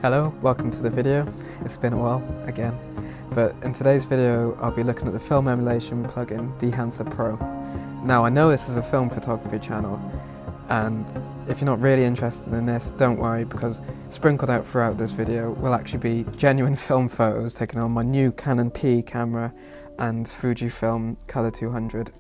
Hello, welcome to the video. It's been a while again, but in today's video I'll be looking at the film emulation plugin Dehancer Pro. Now I know this is a film photography channel, and if you're not really interested in this, don't worry, because sprinkled out throughout this video will actually be genuine film photos taken on my new Canon P camera and Fujifilm Color 200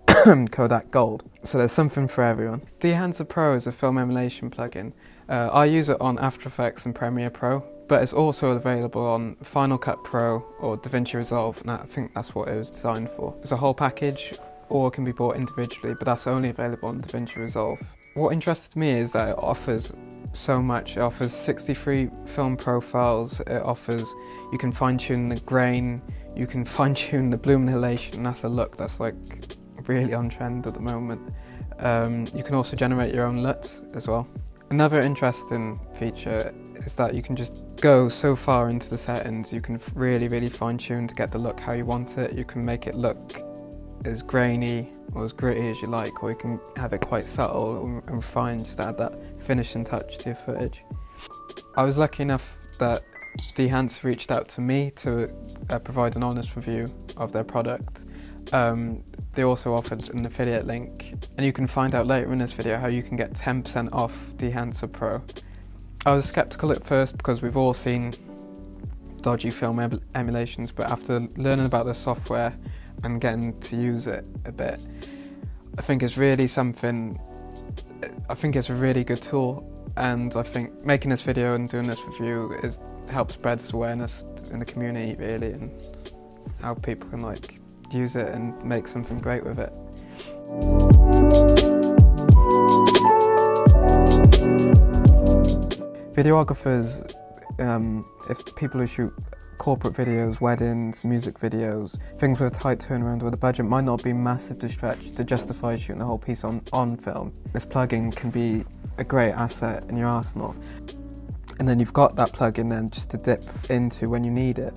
Kodak Gold. So there's something for everyone. Dehancer Pro is a film emulation plugin. I use it on After Effects and Premiere Pro, but it's also available on Final Cut Pro or DaVinci Resolve, and I think that's what it was designed for. It's a whole package, or it can be bought individually, but that's only available on DaVinci Resolve. What interested me is that it offers so much. It offers 63 film profiles, you can fine-tune the grain, you can fine-tune the bloom inhalation, and that's a look that's like really on trend at the moment. You can also generate your own LUTs as well. Another interesting feature is that you can just go so far into the settings, you can really fine-tune to get the look how you want it. You can make it look as grainy or as gritty as you like, or you can have it quite subtle and refined, just add that finishing touch to your footage. I was lucky enough that Dehancer reached out to me to provide an honest review of their product. They also offered an affiliate link, and you can find out later in this video how you can get 10% off Dehancer Pro. I was skeptical at first because we've all seen dodgy film emulations, but after learning about the software and getting to use it a bit, I think it's really something, I think it's a really good tool, and I think making this video and doing this review helps spread awareness in the community really, and how people can like use it and make something great with it. Videographers, if people who shoot corporate videos, weddings, music videos, things with a tight turnaround or the budget might not be massive to stretch to justify shooting the whole piece on film, this plugin can be a great asset in your arsenal. And then you've got that plugin then just to dip into when you need it.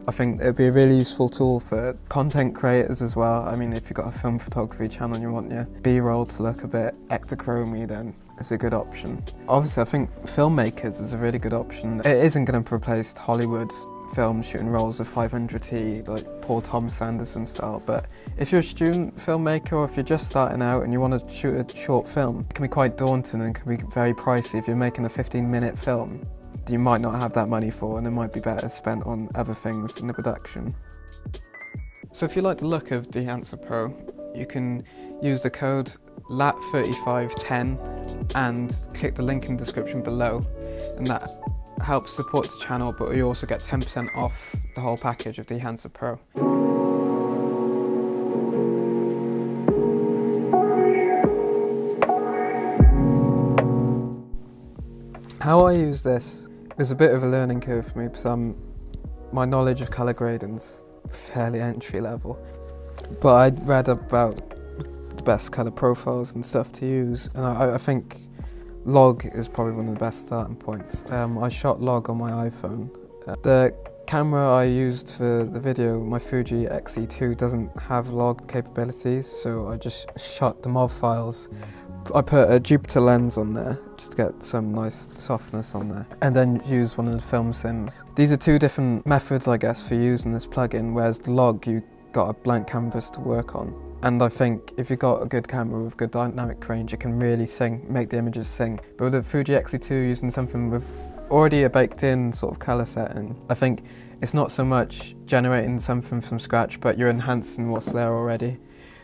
I think it'd be a really useful tool for content creators as well. I mean, if you've got a film photography channel and you want your B-roll to look a bit ectochromey, then it's a good option. Obviously, I think filmmakers is a really good option. It isn't going to replace Hollywood film shooting rolls of 500T, like Paul Thomas Anderson style, but if you're a student filmmaker or if you're just starting out and you want to shoot a short film, it can be quite daunting and can be very pricey. If you're making a 15-minute film, you might not have that money for, and it might be better spent on other things in the production. So if you like the look of Dehancer Pro, you can use the code LAT3510 and click the link in the description below, and that helps support the channel, but you also get 10% off the whole package of Dehancer Pro. How I use this is a bit of a learning curve for me, because my knowledge of colour grading's fairly entry level. But I read about the best colour profiles and stuff to use, and I think log is probably one of the best starting points. I shot log on my iPhone. The camera I used for the video, my Fuji X-E2, doesn't have log capabilities, so I just shot the MOV files. I put a Jupiter lens on there just to get some nice softness on there, and then use one of the film sims. These are two different methods, I guess, for using this plugin, whereas the log, you got a blank canvas to work on. And I think if you've got a good camera with good dynamic range, it can really make the images sing. But with the Fuji X-E2 using something with already a baked-in sort of colour setting, I think it's not so much generating something from scratch, but you're enhancing what's there already.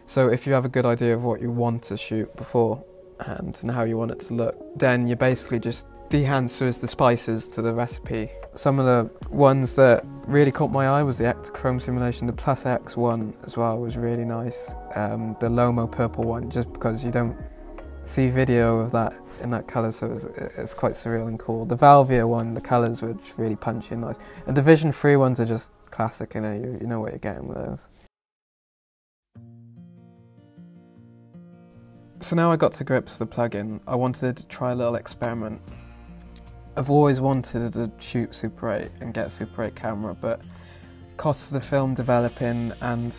So if you have a good idea of what you want to shoot beforehand and how you want it to look, then you basically just dehancers the spices to the recipe. Some of the ones that really caught my eye was the Ektachrome simulation. The Plus X one as well was really nice. The Lomo purple one, just because you don't see video of that in that colour, so it's quite surreal and cool. The Valvia one, the colours were just really punchy and nice. And the Vision3 ones are just classic, you know what you're getting with those. So now I got to grips with the plugin, I wanted to try a little experiment. I've always wanted to shoot Super 8 and get a Super 8 camera, but costs of the film developing and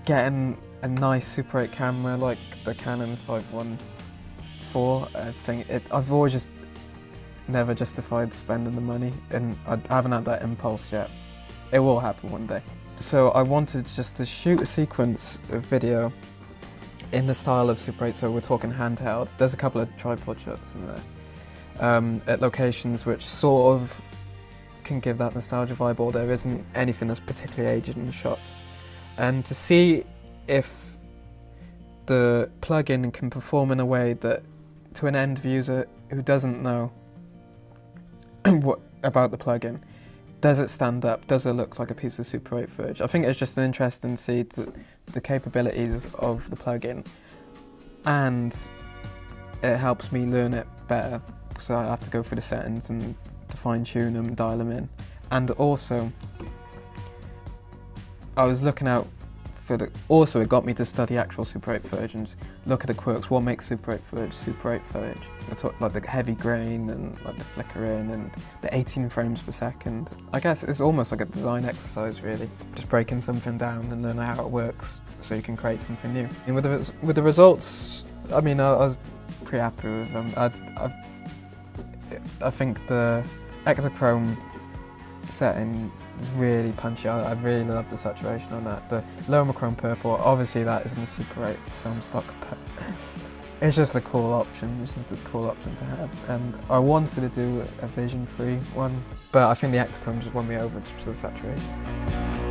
getting a nice Super 8 camera like the Canon 514, I think I've always just never justified spending the money, and I haven't had that impulse yet. It will happen one day. So I wanted just to shoot a sequence of video in the style of Super 8, so we're talking handheld. There's a couple of tripod shots in there, at locations which sort of can give that nostalgia vibe, or there isn't anything that's particularly aged in the shots. And to see if the plugin can perform in a way that, to an end user who doesn't know what about the plugin, does it stand up? Does it look like a piece of Super 8 footage? I think it's just interesting to see the capabilities of the plugin, and it helps me learn it better, because I have to go through the settings and to fine-tune them and dial them in. And also, I was looking out for also it got me to study actual Super 8 footage and look at the quirks. What makes Super 8 footage Super 8 footage? It's like the heavy grain and like the flickering and the 18 frames per second. I guess it's almost like a design exercise, really. Just breaking something down and learning how it works so you can create something new. And with the results, I mean, I was pretty happy with them. I think the Ektachrome setting is really punchy. I really love the saturation on that. The Lomachrome purple, obviously that isn't a Super 8 film stock, but it's just a cool option. It's just a cool option to have. And I wanted to do a Vision3 one, but I think the Ektachrome just won me over just because of the saturation.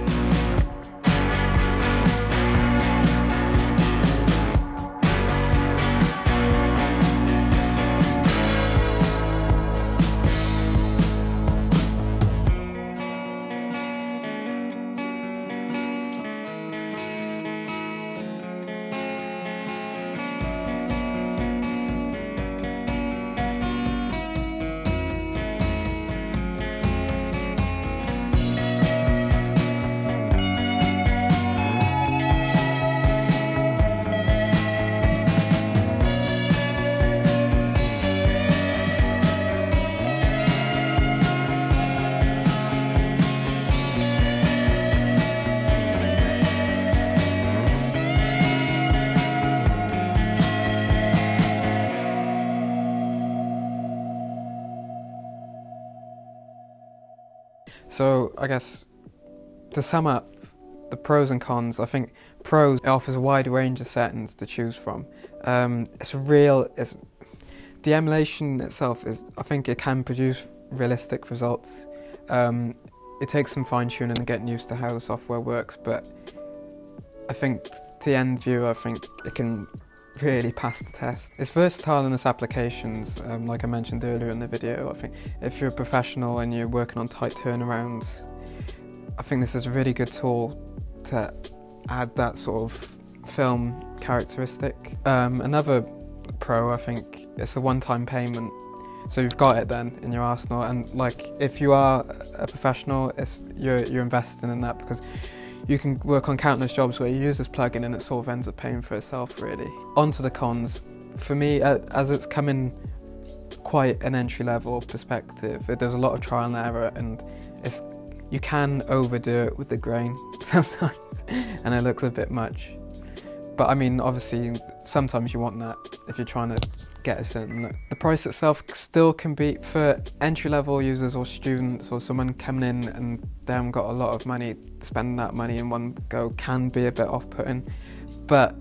So I guess to sum up the pros and cons, I think pros, it offers a wide range of settings to choose from. The emulation itself I think it can produce realistic results. It takes some fine tuning and getting used to how the software works, but I think to the end viewer, I think it can really pass the test. It's versatile in its applications, like I mentioned earlier in the video. I think if you're a professional and you're working on tight turnarounds, I think this is a really good tool to add that sort of film characteristic. Another pro, I think, it's a one-time payment. So you've got it then in your arsenal, and like if you are a professional, you're investing in that, because you can work on countless jobs where you use this plugin and it sort of ends up paying for itself, really. On to the cons. For me, as it's coming quite an entry-level perspective, there's a lot of trial and error, and you can overdo it with the grain sometimes, and it looks a bit much. But I mean, obviously, sometimes you want that if you're trying to get a certain look. The price itself still can be, for entry-level users or students or someone coming in and they haven't got a lot of money, spending that money in one go can be a bit off-putting. But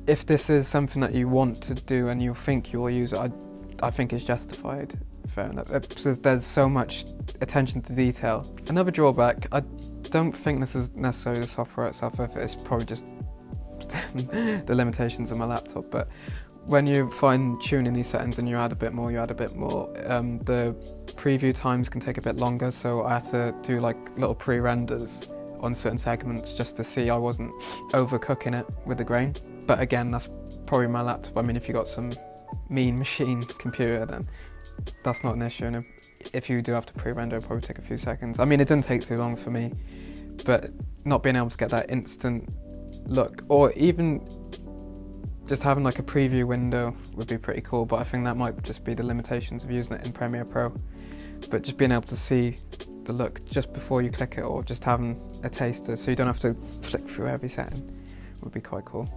if this is something that you want to do and you think you'll use it, I think it's justified. Fair enough. There's so much attention to detail. Another drawback, I don't think this is necessarily the software itself, it's probably just the limitations of my laptop, but when you fine-tuning these settings and you add a bit more, the preview times can take a bit longer, so I had to do like little pre-renders on certain segments just to see I wasn't overcooking it with the grain. But again, that's probably my laptop. I mean, if you got some mean machine computer, then that's not an issue, and if you do have to pre-render, it'll probably take a few seconds. I mean, it didn't take too long for me, but not being able to get that instant look, or even just having like a preview window would be pretty cool, but I think that might just be the limitations of using it in Premiere Pro. But just being able to see the look just before you click it, or just having a taster so you don't have to flick through every setting, would be quite cool.